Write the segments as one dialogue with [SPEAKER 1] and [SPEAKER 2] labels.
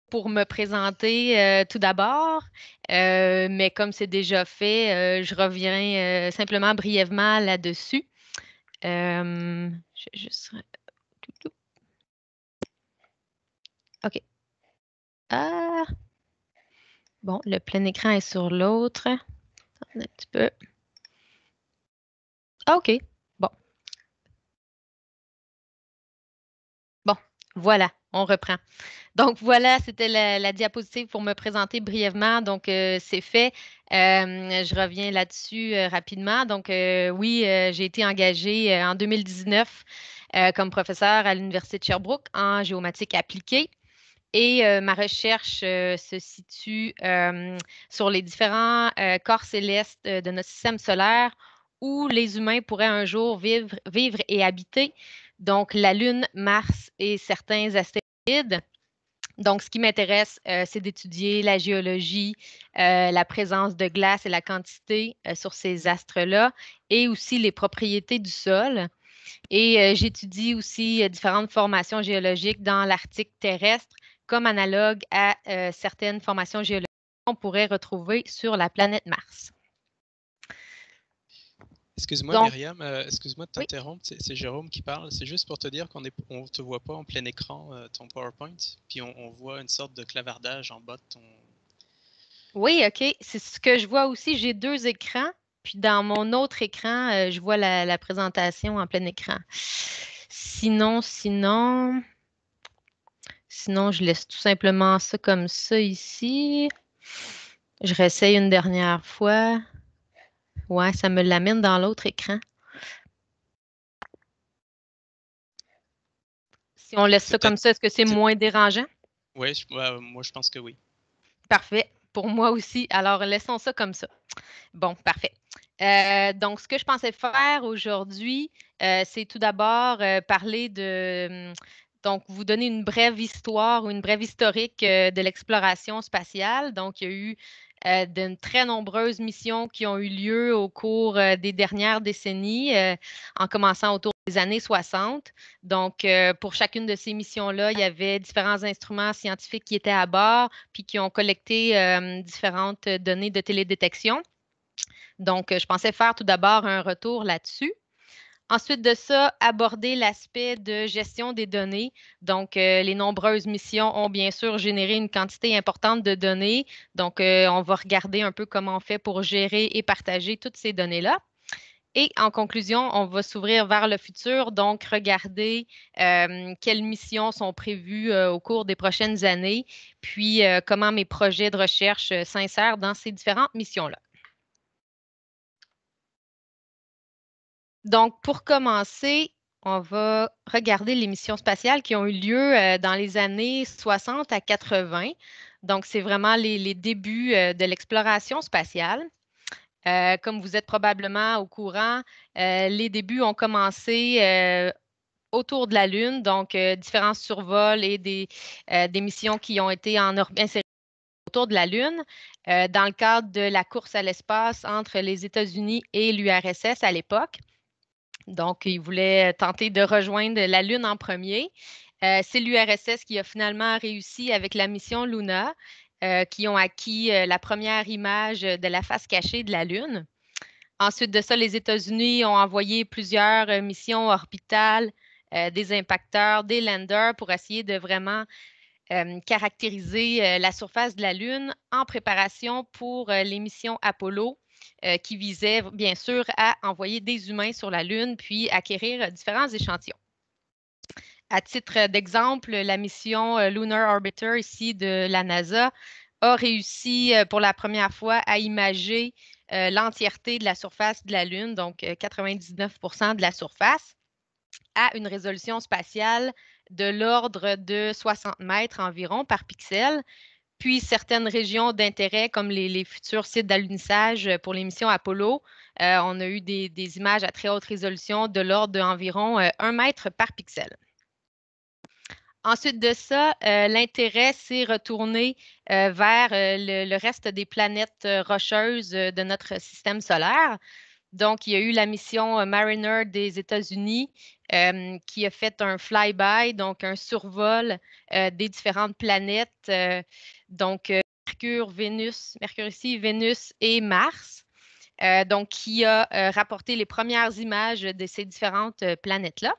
[SPEAKER 1] pour me présenter tout d'abord, mais comme c'est déjà fait, je reviens simplement brièvement là-dessus. Je vais juste... OK. Ah! Bon, le plein écran est sur l'autre. Un petit peu. Ah, OK. Bon. Bon, voilà, on reprend. Donc voilà, c'était la diapositive pour me présenter brièvement. Donc c'est fait. Je reviens là-dessus rapidement. Donc oui, j'ai été engagée en 2019 comme professeure à l'Université de Sherbrooke en géomatique appliquée. Et ma recherche se situe sur les différents corps célestes de notre système solaire où les humains pourraient un jour vivre et habiter. Donc la Lune, Mars et certains astéroïdes. Donc, ce qui m'intéresse, c'est d'étudier la géologie, la présence de glace et la quantité sur ces astres-là, et aussi les propriétés du sol. Et j'étudie aussi différentes formations géologiques dans l'Arctique terrestre, comme analogue à certaines formations géologiques qu'on pourrait retrouver sur la planète Mars.
[SPEAKER 2] Excuse-moi,
[SPEAKER 1] Donc,
[SPEAKER 2] Myriam, excuse-moi de
[SPEAKER 1] oui.
[SPEAKER 2] t'interrompre, c'est Jérôme qui parle. C'est juste pour te dire qu'on ne te voit pas en plein écran, ton PowerPoint, puis on voit une sorte de clavardage en bas de ton...
[SPEAKER 1] Oui, OK. C'est ce que je vois aussi. J'ai deux écrans, puis dans mon autre écran, je vois la présentation en plein écran. Sinon, je laisse tout simplement ça comme ça ici. Je réessaye une dernière fois. Ouais, ça me l'amène dans l'autre écran. Si on laisse ça comme ça, est-ce que c'est moins dérangeant?
[SPEAKER 2] Oui, moi je pense que oui.
[SPEAKER 1] Parfait. Pour moi aussi. Alors, laissons ça comme ça. Bon, parfait. Donc, ce que je pensais faire aujourd'hui, c'est tout d'abord parler de... Donc, vous donner une brève histoire ou une brève historique de l'exploration spatiale. Donc, il y a eu de très nombreuses missions qui ont eu lieu au cours des dernières décennies, en commençant autour des années 60. Donc, pour chacune de ces missions-là, il y avait différents instruments scientifiques qui étaient à bord, puis qui ont collecté différentes données de télédétection. Donc, je pensais faire tout d'abord un retour là-dessus. Ensuite de ça, aborder l'aspect de gestion des données. Donc, les nombreuses missions ont bien sûr généré une quantité importante de données. Donc, on va regarder un peu comment on fait pour gérer et partager toutes ces données-là. Et en conclusion, on va s'ouvrir vers le futur, donc regarder quelles missions sont prévues au cours des prochaines années, puis comment mes projets de recherche s'insèrent dans ces différentes missions-là. Donc, pour commencer, on va regarder les missions spatiales qui ont eu lieu dans les années 60 à 80. Donc, c'est vraiment les débuts de l'exploration spatiale. Comme vous êtes probablement au courant, les débuts ont commencé autour de la Lune, donc différents survols et des missions qui ont été insérées autour de la Lune dans le cadre de la course à l'espace entre les États-Unis et l'URSS à l'époque. Donc, ils voulaient tenter de rejoindre la Lune en premier. C'est l'URSS qui a finalement réussi avec la mission Luna, qui ont acquis la première image de la face cachée de la Lune. Ensuite de ça, les États-Unis ont envoyé plusieurs missions orbitales, des impacteurs, des landers pour essayer de vraiment caractériser la surface de la Lune en préparation pour les missions Apollo qui visaient bien sûr à envoyer des humains sur la Lune puis acquérir différents échantillons. À titre d'exemple, la mission Lunar Orbiter ici de la NASA a réussi pour la première fois à imager l'entièreté de la surface de la Lune, donc 99% de la surface, à une résolution spatiale de l'ordre de 60 mètres environ par pixel. Puis certaines régions d'intérêt, comme les futurs sites d'alunissage pour les missions Apollo, on a eu des images à très haute résolution de l'ordre d'environ 1 mètre par pixel. Ensuite de ça, l'intérêt s'est retourné vers le reste des planètes rocheuses de notre système solaire. Donc, il y a eu la mission Mariner des États-Unis qui a fait un flyby, donc un survol des différentes planètes, donc Mercure, Mercure ici, Vénus et Mars. Donc, qui a rapporté les premières images de ces différentes planètes-là.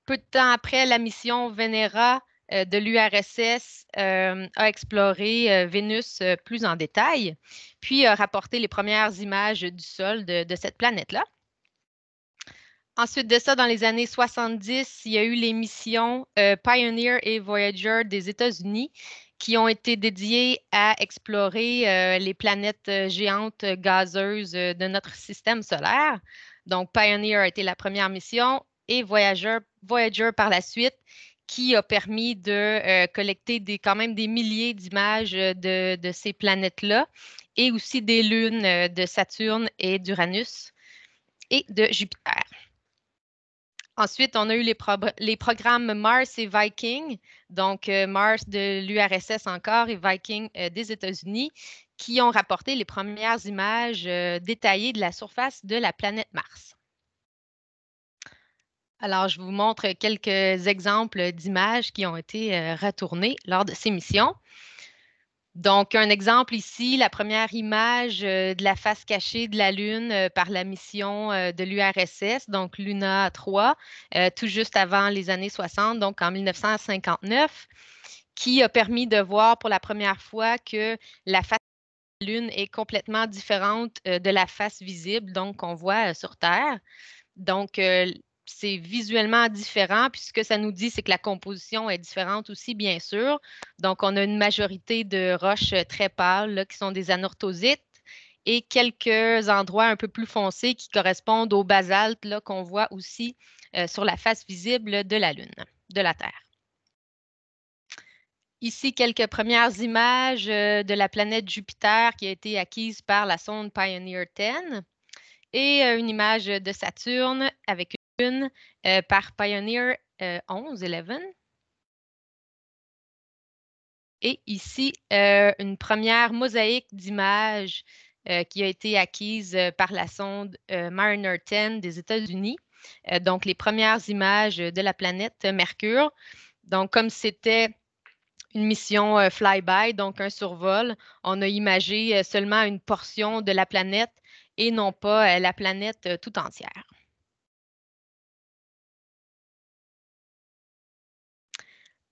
[SPEAKER 1] Peu de temps après, la mission Venera de l'URSS a exploré Vénus plus en détail, puis a rapporté les premières images du sol de cette planète-là. Ensuite de ça, dans les années 70, il y a eu les missions Pioneer et Voyager des États-Unis qui ont été dédiées à explorer les planètes géantes gazeuses de notre système solaire. Donc, Pioneer a été la première mission et Voyager par la suite, qui a permis de collecter quand même des milliers d'images de ces planètes-là et aussi des lunes de Saturne et d'Uranus et de Jupiter. Ensuite, on a eu les programmes Mars et Viking, donc Mars de l'URSS encore et Viking des États-Unis, qui ont rapporté les premières images détaillées de la surface de la planète Mars. Alors, je vous montre quelques exemples d'images qui ont été retournées lors de ces missions. Donc, un exemple ici, la première image de la face cachée de la Lune par la mission de l'URSS, donc Luna 3, tout juste avant les années 60, donc en 1959, qui a permis de voir pour la première fois que la face de la Lune est complètement différente de la face visible, donc qu'on voit sur Terre. Donc, c'est visuellement différent, puis ce que ça nous dit, c'est que la composition est différente aussi, bien sûr. Donc, on a une majorité de roches très pâles là, qui sont des anorthosites et quelques endroits un peu plus foncés qui correspondent au basalte qu'on voit aussi sur la face visible de la Lune, de la Terre. Ici, quelques premières images de la planète Jupiter qui a été acquise par la sonde Pioneer 10 et une image de Saturne avec une par Pioneer 11. Et ici, une première mosaïque d'images qui a été acquise par la sonde Mariner 10 des États-Unis. Donc, les premières images de la planète Mercure. Donc, comme c'était une mission flyby, donc un survol, on a imagé seulement une portion de la planète et non pas la planète tout entière.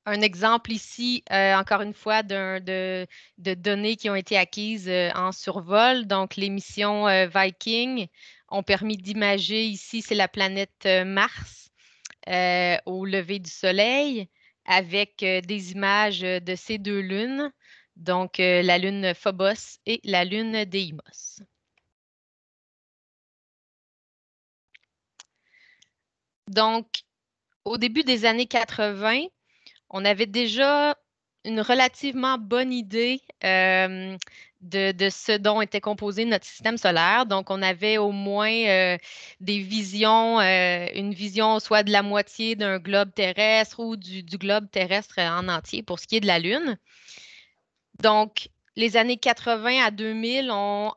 [SPEAKER 1] Un exemple ici, encore une fois, de données qui ont été acquises en survol. Donc, les missions Viking ont permis d'imager ici, c'est la planète Mars au lever du Soleil avec des images de ces deux lunes, donc la lune Phobos et la lune Deimos. Donc, au début des années 80, on avait déjà une relativement bonne idée de ce dont était composé notre système solaire. Donc, on avait au moins des visions, une vision soit de la moitié d'un globe terrestre ou du globe terrestre en entier pour ce qui est de la Lune. Donc, les années 80 à 2000 ont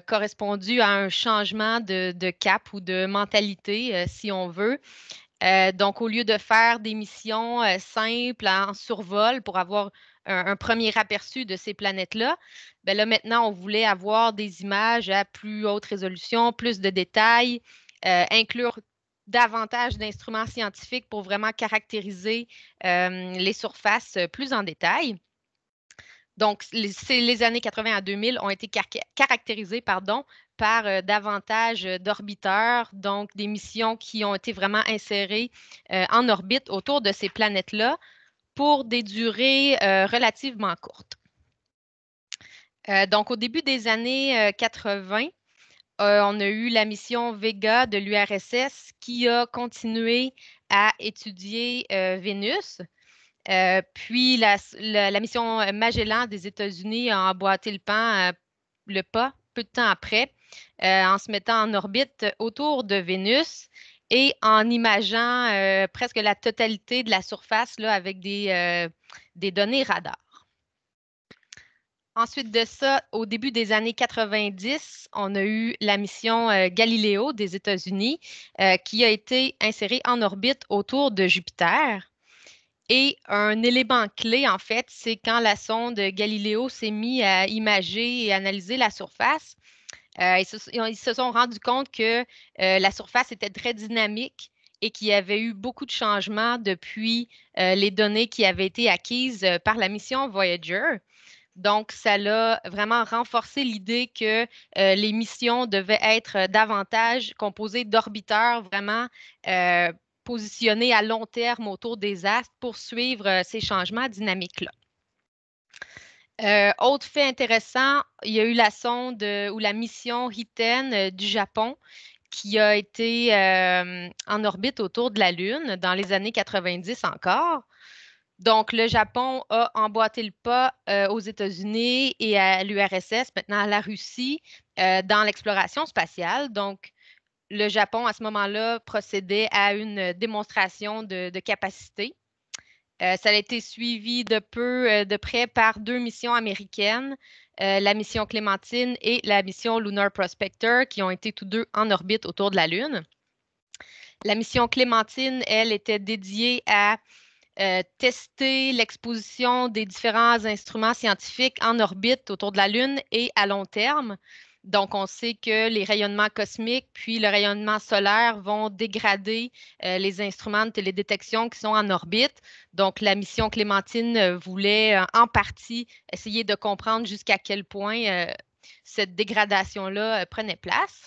[SPEAKER 1] correspondu à un changement de cap ou de mentalité, si on veut. Donc, au lieu de faire des missions simples en survol pour avoir un premier aperçu de ces planètes-là, ben là, maintenant, on voulait avoir des images à plus haute résolution, plus de détails, inclure davantage d'instruments scientifiques pour vraiment caractériser les surfaces plus en détail. Donc, les années 80 à 2000 ont été caractérisées par davantage d'orbiteurs, donc des missions qui ont été vraiment insérées en orbite autour de ces planètes-là pour des durées relativement courtes. Donc, au début des années 80, on a eu la mission Vega de l'URSS qui a continué à étudier Vénus. Puis la mission Magellan des États-Unis a emboîté le pas peu de temps après en se mettant en orbite autour de Vénus et en imageant presque la totalité de la surface là, avec des données radar. Ensuite de ça, au début des années 90, on a eu la mission Galileo des États-Unis qui a été insérée en orbite autour de Jupiter. Et un élément clé, en fait, c'est quand la sonde Galileo s'est mise à imager et analyser la surface. Ils se sont rendus compte que la surface était très dynamique et qu'il y avait eu beaucoup de changements depuis les données qui avaient été acquises par la mission Voyager. Donc, ça l'a vraiment renforcé l'idée que les missions devaient être davantage composées d'orbiteurs vraiment positionnés à long terme autour des astres pour suivre ces changements dynamiques-là. Autre fait intéressant, il y a eu la sonde ou la mission Hiten du Japon qui a été en orbite autour de la Lune dans les années 90 encore. Donc, le Japon a emboîté le pas aux États-Unis et à l'URSS, maintenant à la Russie, dans l'exploration spatiale. Donc, le Japon, à ce moment-là, procédait à une démonstration de capacité. Ça a été suivi de près par 2 missions américaines, la mission Clémentine et la mission Lunar Prospector, qui ont été tous deux en orbite autour de la Lune. La mission Clémentine, elle, était dédiée à tester l'exposition des différents instruments scientifiques en orbite autour de la Lune et à long terme. Donc, on sait que les rayonnements cosmiques puis le rayonnement solaire vont dégrader les instruments de télédétection qui sont en orbite. Donc, la mission Clémentine voulait en partie essayer de comprendre jusqu'à quel point cette dégradation-là prenait place.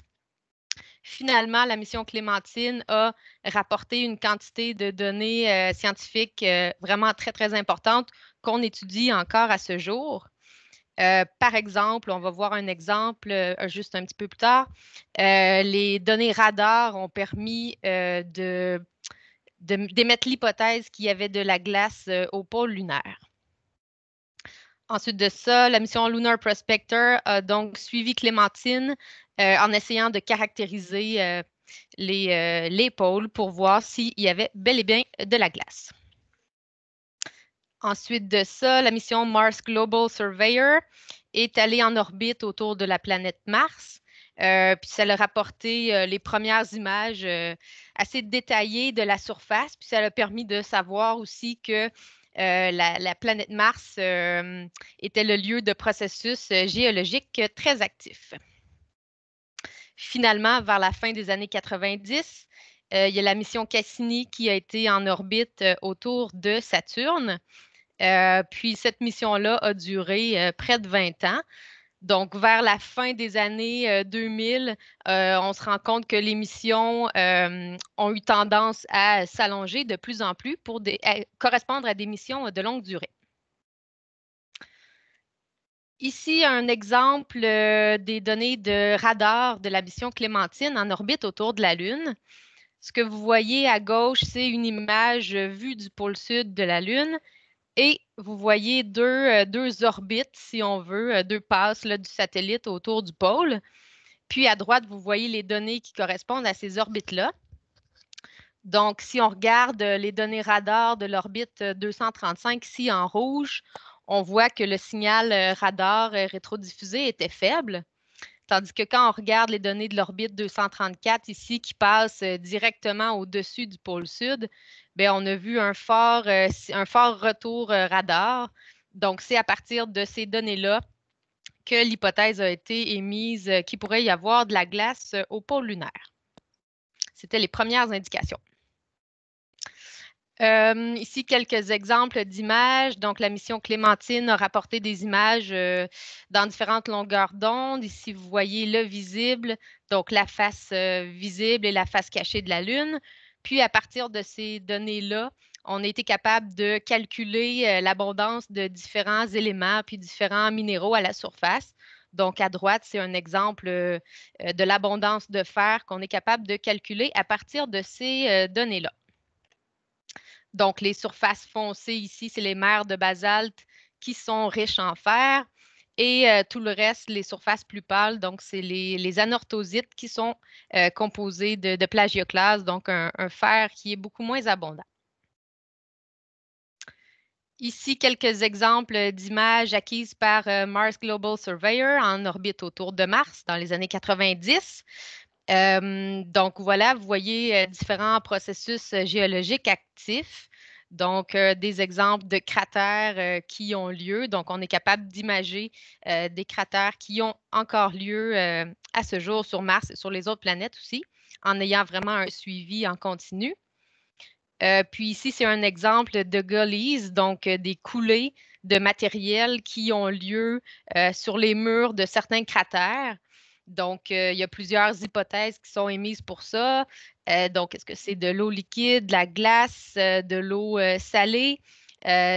[SPEAKER 1] Finalement, la mission Clémentine a rapporté une quantité de données scientifiques vraiment très, très importantes qu'on étudie encore à ce jour. Par exemple, on va voir un exemple juste un petit peu plus tard. Les données radar ont permis d'émettre l'hypothèse qu'il y avait de la glace au pôle lunaire. Ensuite de ça, la mission Lunar Prospector a donc suivi Clémentine en essayant de caractériser les pôles pour voir s'il y avait bel et bien de la glace. Ensuite de ça, la mission Mars Global Surveyor est allée en orbite autour de la planète Mars. Puis ça a rapporté les premières images assez détaillées de la surface. Puis ça a permis de savoir aussi que la planète Mars était le lieu de processus géologiques très actifs. Finalement, vers la fin des années 90, il y a la mission Cassini qui a été en orbite autour de Saturne. Puis cette mission-là a duré près de 20 ans. Donc, vers la fin des années 2000, on se rend compte que les missions ont eu tendance à s'allonger de plus en plus pour correspondre à des missions de longue durée. Ici, un exemple des données de radar de la mission Clémentine en orbite autour de la Lune. Ce que vous voyez à gauche, c'est une image vue du pôle sud de la Lune. Et vous voyez deux orbites, si on veut, deux passes là, du satellite autour du pôle. Puis à droite, vous voyez les données qui correspondent à ces orbites-là. Donc, si on regarde les données radar de l'orbite 235 ici en rouge, on voit que le signal radar rétrodiffusé était faible. Tandis que quand on regarde les données de l'orbite 234 ici qui passent directement au-dessus du pôle sud, bien, on a vu un fort retour radar. Donc, c'est à partir de ces données-là que l'hypothèse a été émise qu'il pourrait y avoir de la glace au pôle lunaire. C'était les premières indications. Ici, quelques exemples d'images. Donc, la mission Clémentine a rapporté des images dans différentes longueurs d'onde. Ici, vous voyez le visible, donc la face visible et la face cachée de la Lune. Puis, à partir de ces données-là, on a été capable de calculer l'abondance de différents éléments puis différents minéraux à la surface. Donc, à droite, c'est un exemple de l'abondance de fer qu'on est capable de calculer à partir de ces données-là. Donc, les surfaces foncées ici, c'est les mers de basalte qui sont riches en fer. Et tout le reste, les surfaces plus pâles, donc c'est les anorthosites qui sont composés de plagioclase, donc un fer qui est beaucoup moins abondant. Ici, quelques exemples d'images acquises par Mars Global Surveyor en orbite autour de Mars dans les années 90. Donc voilà, vous voyez différents processus géologiques actifs. Donc, des exemples de cratères qui ont lieu. Donc, on est capable d'imager des cratères qui ont encore lieu à ce jour sur Mars et sur les autres planètes aussi, en ayant vraiment un suivi en continu. Puis ici, c'est un exemple de gullies, donc des coulées de matériel qui ont lieu sur les murs de certains cratères. Donc, il y a plusieurs hypothèses qui sont émises pour ça. Donc, est-ce que c'est de l'eau liquide, de la glace, de l'eau salée?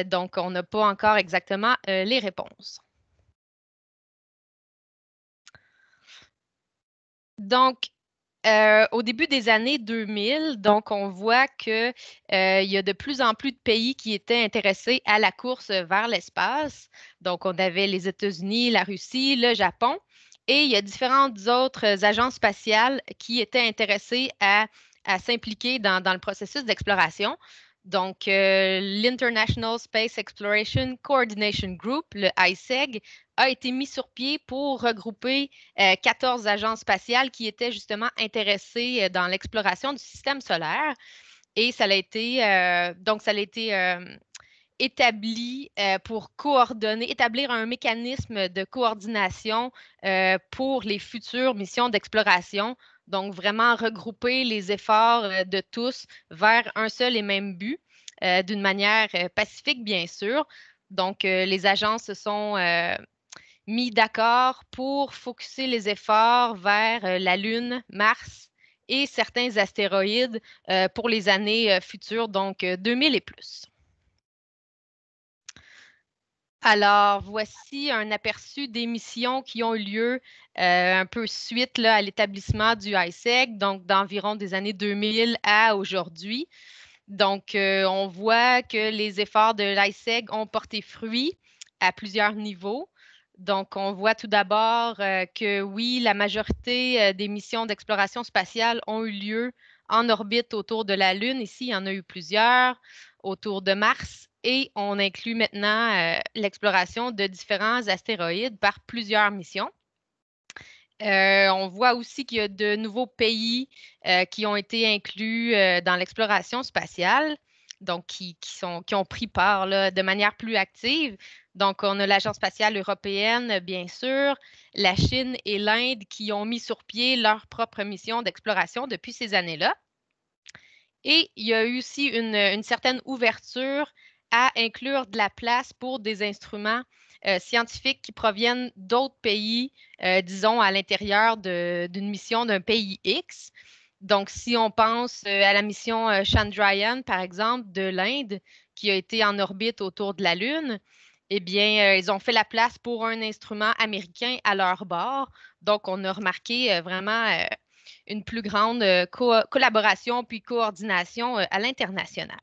[SPEAKER 1] Donc, on n'a pas encore exactement les réponses. Donc, au début des années 2000, donc on voit qu'il y a de plus en plus de pays qui étaient intéressés à la course vers l'espace. Donc, on avait les États-Unis, la Russie, le Japon, et il y a différentes autres agences spatiales qui étaient intéressées à s'impliquer dans le processus d'exploration. Donc, l'International Space Exploration Coordination Group, le ICEG, a été mis sur pied pour regrouper 14 agences spatiales qui étaient justement intéressées dans l'exploration du système solaire. Et ça a été, établi pour établir un mécanisme de coordination pour les futures missions d'exploration. Donc, vraiment regrouper les efforts de tous vers un seul et même but, d'une manière pacifique, bien sûr. Donc, les agences se sont mis d'accord pour focuser les efforts vers la Lune, Mars et certains astéroïdes pour les années futures, donc 2000 et plus. Alors, voici un aperçu des missions qui ont eu lieu un peu suite là, à l'établissement du ICEG, donc d'environ des années 2000 à aujourd'hui. Donc, on voit que les efforts de l'ICEG ont porté fruit à plusieurs niveaux. Donc, on voit tout d'abord que oui, la majorité des missions d'exploration spatiale ont eu lieu en orbite autour de la Lune. Ici, il y en a eu plusieurs autour de Mars et on inclut maintenant l'exploration de différents astéroïdes par plusieurs missions. On voit aussi qu'il y a de nouveaux pays qui ont été inclus dans l'exploration spatiale, donc qui ont pris part là, de manière plus active. Donc, on a l'Agence spatiale européenne, bien sûr, la Chine et l'Inde qui ont mis sur pied leur propre mission d'exploration depuis ces années-là. Et il y a eu aussi une certaine ouverture à inclure de la place pour des instruments scientifiques qui proviennent d'autres pays, disons, à l'intérieur d'une mission d'un pays X. Donc, si on pense à la mission Chandrayaan, par exemple, de l'Inde, qui a été en orbite autour de la Lune, eh bien, ils ont fait la place pour un instrument américain à leur bord. Donc, on a remarqué vraiment une plus grande collaboration puis coordination à l'international.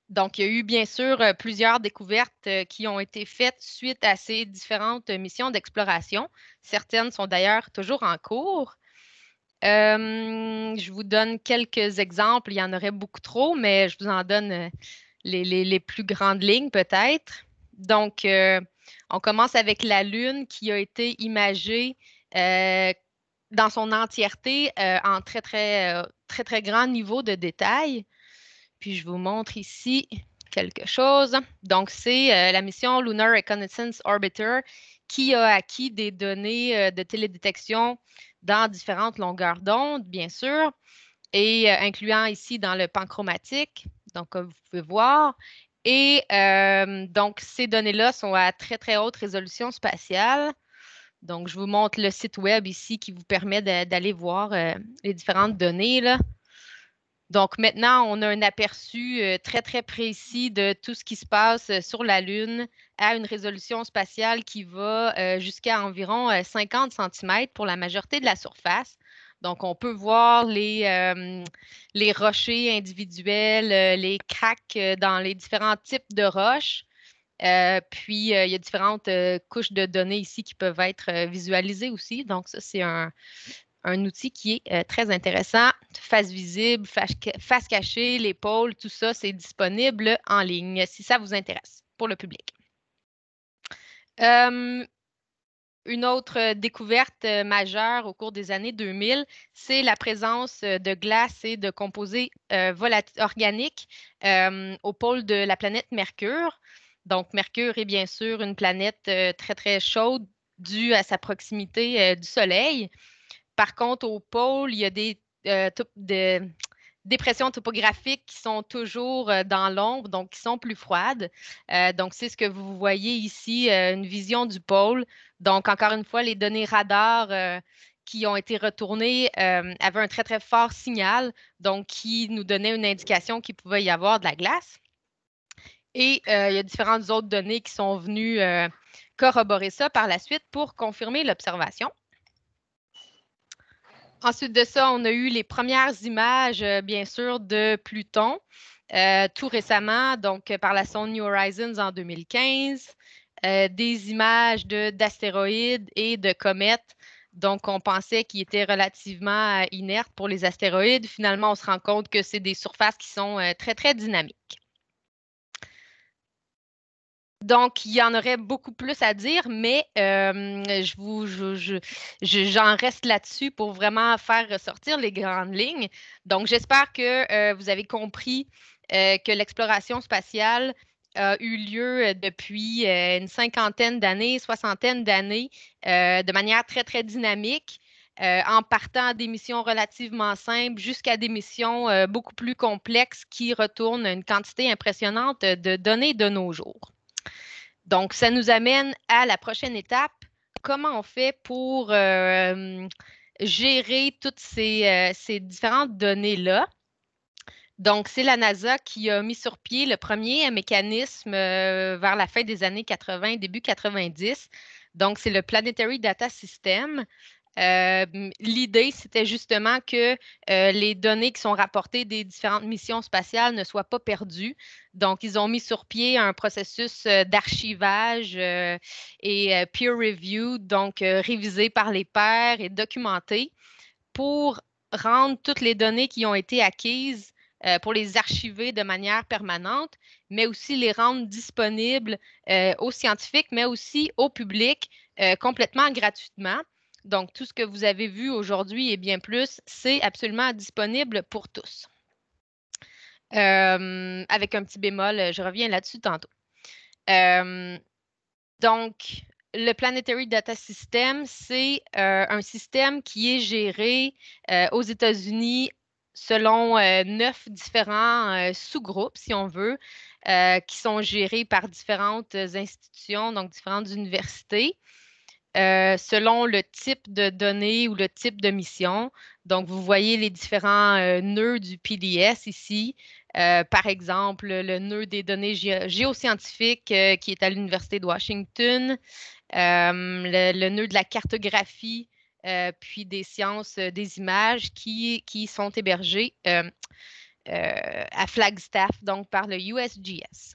[SPEAKER 1] Donc, il y a eu bien sûr plusieurs découvertes qui ont été faites suite à ces différentes missions d'exploration. Certaines sont d'ailleurs toujours en cours. Je vous donne quelques exemples. Il y en aurait beaucoup trop, mais je vous en donne les plus grandes lignes peut-être. Donc, on commence avec la Lune qui a été imagée dans son entièreté en très grand niveau de détail. Puis je vous montre ici quelque chose. Donc, c'est la mission Lunar Reconnaissance Orbiter qui a acquis des données de télédétection dans différentes longueurs d'onde, bien sûr, et incluant ici dans le pan chromatique, donc comme vous pouvez voir. Et donc, ces données-là sont à très haute résolution spatiale. Donc, je vous montre le site web ici qui vous permet d'aller voir les différentes données, là. Donc, maintenant, on a un aperçu très précis de tout ce qui se passe sur la Lune à une résolution spatiale qui va jusqu'à environ 50 cm pour la majorité de la surface. Donc, on peut voir les rochers individuels, les cracks dans les différents types de roches. Puis, il y a différentes couches de données ici qui peuvent être visualisées aussi. Donc, ça, c'est un outil qui est très intéressant. Face visible, face cachée, l'épaule, tout ça, c'est disponible en ligne si ça vous intéresse pour le public. Une autre découverte majeure au cours des années 2000, c'est la présence de glace et de composés organiques au pôle de la planète Mercure. Donc, Mercure est bien sûr une planète très, très chaude due à sa proximité du Soleil. Par contre, au pôle, il y a des dépressions topographiques qui sont toujours dans l'ombre, donc qui sont plus froides. Donc, c'est ce que vous voyez ici, une vision du pôle. Donc, encore une fois, les données radars qui ont été retournées avaient un très, très fort signal, donc qui nous donnait une indication qu'il pouvait y avoir de la glace. Et il y a différentes autres données qui sont venues corroborer ça par la suite pour confirmer l'observation. Ensuite de ça, on a eu les premières images, bien sûr, de Pluton tout récemment, donc par la sonde New Horizons en 2015, des images d'astéroïdes et de comètes. Donc, on pensait qu'ils étaient relativement inertes pour les astéroïdes. Finalement, on se rend compte que c'est des surfaces qui sont très, très dynamiques. Donc, il y en aurait beaucoup plus à dire, mais j'en reste là-dessus pour vraiment faire ressortir les grandes lignes. Donc, j'espère que vous avez compris que l'exploration spatiale a eu lieu depuis une cinquantaine d'années, soixantaine d'années, de manière très, très dynamique, en partant des missions relativement simples jusqu'à des missions beaucoup plus complexes qui retournent une quantité impressionnante de données de nos jours. Donc, ça nous amène à la prochaine étape. Comment on fait pour gérer toutes ces différentes données-là? Donc, c'est la NASA qui a mis sur pied le premier mécanisme vers la fin des années 80, début 90. Donc, c'est le Planetary Data System. L'idée, c'était justement que les données qui sont rapportées des différentes missions spatiales ne soient pas perdues. Donc, ils ont mis sur pied un processus d'archivage et peer review, donc révisé par les pairs et documenté pour rendre toutes les données qui ont été acquises pour les archiver de manière permanente, mais aussi les rendre disponibles aux scientifiques, mais aussi au public complètement gratuitement. Donc, tout ce que vous avez vu aujourd'hui et bien plus, c'est absolument disponible pour tous. Avec un petit bémol, je reviens là-dessus tantôt. Donc, le Planetary Data System, c'est un système qui est géré aux États-Unis selon 9 différents sous-groupes, si on veut, qui sont gérés par différentes institutions, donc différentes universités. Selon le type de données ou le type de mission. Donc, vous voyez les différents nœuds du PDS ici. Par exemple, le nœud des données géoscientifiques qui est à l'Université de Washington, le nœud de la cartographie, puis des sciences des images qui sont hébergés à Flagstaff, donc par le USGS.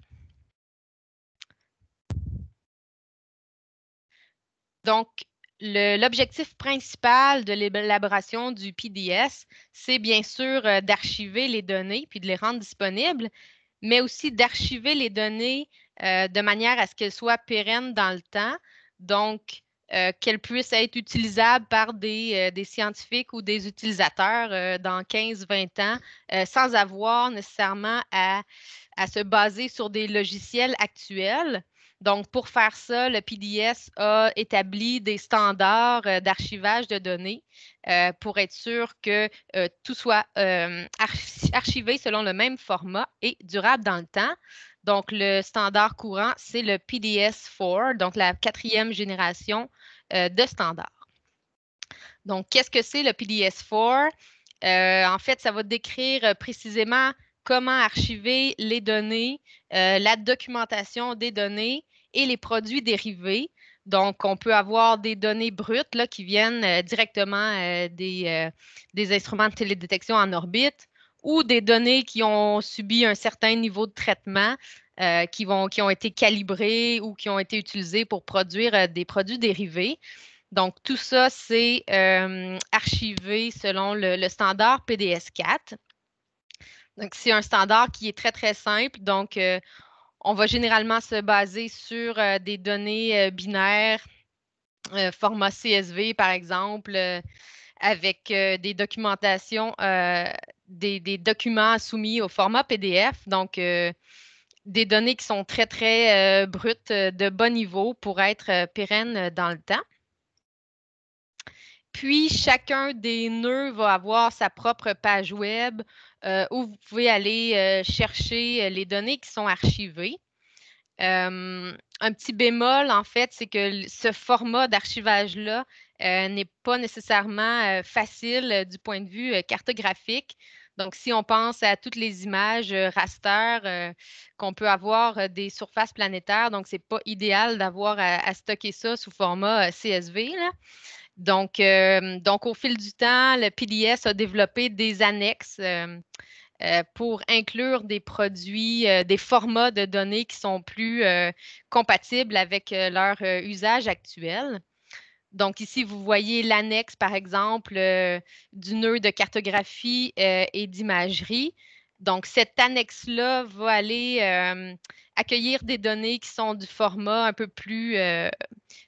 [SPEAKER 1] Donc, l'objectif principal de l'élaboration du PDS, c'est bien sûr d'archiver les données puis de les rendre disponibles, mais aussi d'archiver les données de manière à ce qu'elles soient pérennes dans le temps, donc qu'elles puissent être utilisables par des scientifiques ou des utilisateurs dans 15-20 ans sans avoir nécessairement à se baser sur des logiciels actuels. Donc, pour faire ça, le PDS a établi des standards d'archivage de données pour être sûr que tout soit archivé selon le même format et durable dans le temps. Donc, le standard courant, c'est le PDS-4, donc la 4e génération de standard. Donc, qu'est-ce que c'est le PDS-4? En fait, ça va décrire précisément comment archiver les données, la documentation des données et les produits dérivés. Donc, on peut avoir des données brutes là, qui viennent directement des instruments de télédétection en orbite ou des données qui ont subi un certain niveau de traitement qui ont été calibrés ou qui ont été utilisés pour produire des produits dérivés. Donc, tout ça, c'est archivé selon le standard PDS-4. Donc, c'est un standard qui est très, très simple. Donc, on va généralement se baser sur des données binaires, format CSV, par exemple, avec des documentations, des documents soumis au format PDF. Donc, des données qui sont très, très brutes, de bas niveau pour être pérennes dans le temps. Puis, chacun des nœuds va avoir sa propre page web où vous pouvez aller chercher les données qui sont archivées. Un petit bémol, en fait, c'est que ce format d'archivage-là n'est pas nécessairement facile du point de vue cartographique. Donc, si on pense à toutes les images raster qu'on peut avoir des surfaces planétaires, donc ce n'est pas idéal d'avoir à stocker ça sous format CSV, là. Donc, au fil du temps, le PDS a développé des annexes pour inclure des produits, des formats de données qui sont plus compatibles avec leur usage actuel. Donc, ici, vous voyez l'annexe, par exemple, du nœud de cartographie et d'imagerie. Donc, cette annexe-là va aller accueillir des données qui sont du format un peu plus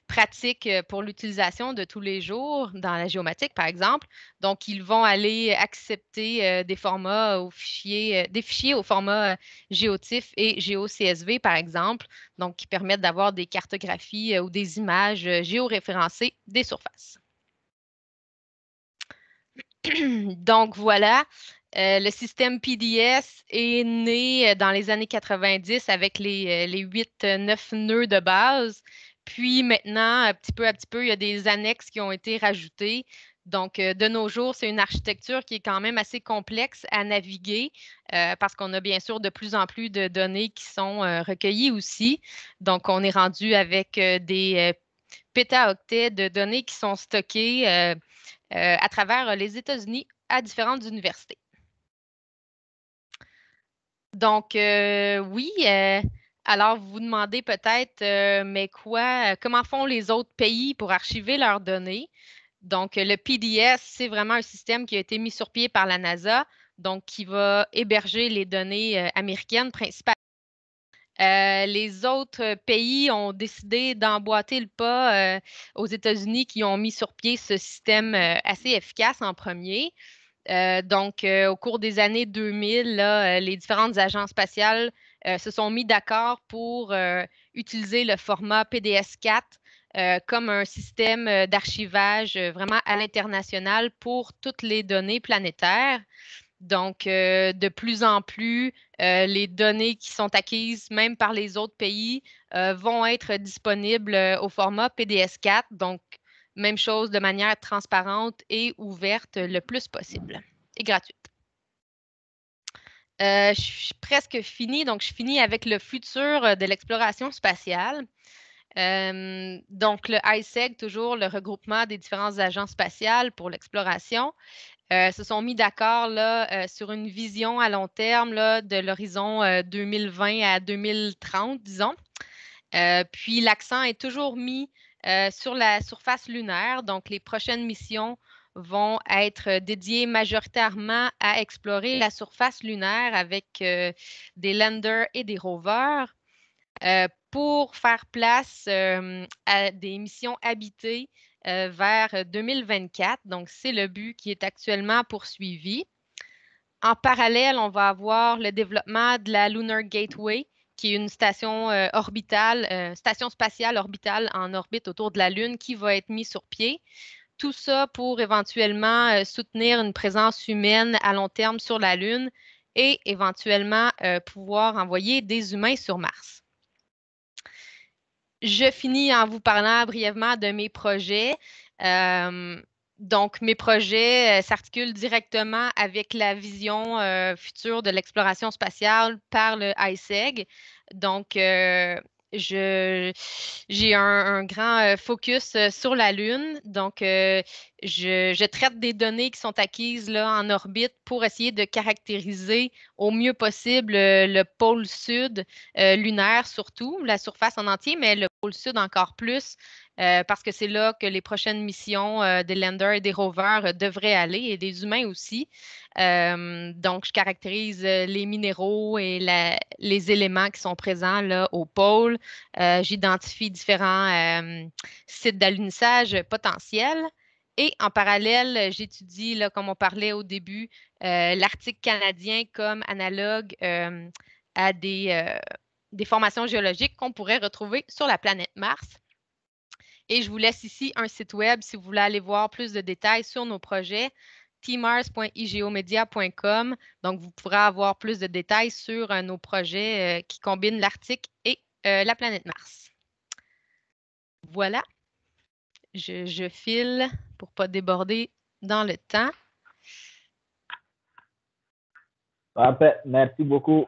[SPEAKER 1] pratique pour l'utilisation de tous les jours dans la géomatique, par exemple. Donc, ils vont aller accepter des formats des fichiers au format GeoTIFF et GeoCSV, par exemple, donc qui permettent d'avoir des cartographies ou des images géoréférencées des surfaces. Donc, voilà. Le système PDS est né dans les années 90 avec les 8-9 nœuds de base. Puis maintenant, petit peu à petit peu, il y a des annexes qui ont été rajoutées. Donc, de nos jours, c'est une architecture qui est quand même assez complexe à naviguer parce qu'on a bien sûr de plus en plus de données qui sont recueillies aussi. Donc, on est rendu avec des pétaoctets de données qui sont stockées à travers les États-Unis à différentes universités. Donc, oui, alors vous vous demandez peut-être, mais comment font les autres pays pour archiver leurs données? Donc, le PDS, c'est vraiment un système qui a été mis sur pied par la NASA, donc qui va héberger les données américaines principalement. Les autres pays ont décidé d'emboîter le pas aux États-Unis qui ont mis sur pied ce système assez efficace en premier. Donc, au cours des années 2000, là, les différentes agences spatiales se sont mis d'accord pour utiliser le format PDS-4 comme un système d'archivage vraiment à l'international pour toutes les données planétaires. Donc, de plus en plus, les données qui sont acquises, même par les autres pays, vont être disponibles au format PDS-4. Donc, même chose de manière transparente et ouverte le plus possible et gratuite. Je suis presque finie, donc je finis avec le futur de l'exploration spatiale. Donc, le ISEG, toujours le regroupement des différentes agences spatiales pour l'exploration, se sont mis d'accord sur une vision à long terme là, de l'horizon 2020 à 2030, disons. Puis l'accent est toujours mis sur la surface lunaire. Donc, les prochaines missions vont être dédiées majoritairement à explorer la surface lunaire avec des landers et des rovers pour faire place à des missions habitées vers 2024. Donc, c'est le but qui est actuellement poursuivi. En parallèle, on va avoir le développement de la Lunar Gateway, qui est une station station spatiale orbitale en orbite autour de la Lune qui va être mise sur pied. Tout ça pour éventuellement soutenir une présence humaine à long terme sur la Lune et éventuellement pouvoir envoyer des humains sur Mars. Je finis en vous parlant brièvement de mes projets. Donc, mes projets s'articulent directement avec la vision future de l'exploration spatiale par le ISEG. Donc, j'ai un grand focus sur la Lune. Donc, je traite des données qui sont acquises là, en orbite pour essayer de caractériser au mieux possible le pôle sud lunaire surtout, la surface en entier, mais le pôle sud encore plus, parce que c'est là que les prochaines missions des landers et des rovers devraient aller, et des humains aussi. Donc, je caractérise les minéraux et les éléments qui sont présents là, au pôle. J'identifie différents sites d'alunissage potentiels. Et en parallèle, j'étudie, là, comme on parlait au début, l'Arctique canadien comme analogue à des formations géologiques qu'on pourrait retrouver sur la planète Mars. Et je vous laisse ici un site web si vous voulez aller voir plus de détails sur nos projets, tmars.igeomedia.com. Donc, vous pourrez avoir plus de détails sur nos projets qui combinent l'Arctique et la planète Mars. Voilà, je file pour ne pas déborder dans le temps.
[SPEAKER 3] Parfait. Merci beaucoup,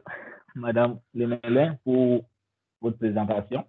[SPEAKER 3] Madame Lemelin, pour votre présentation.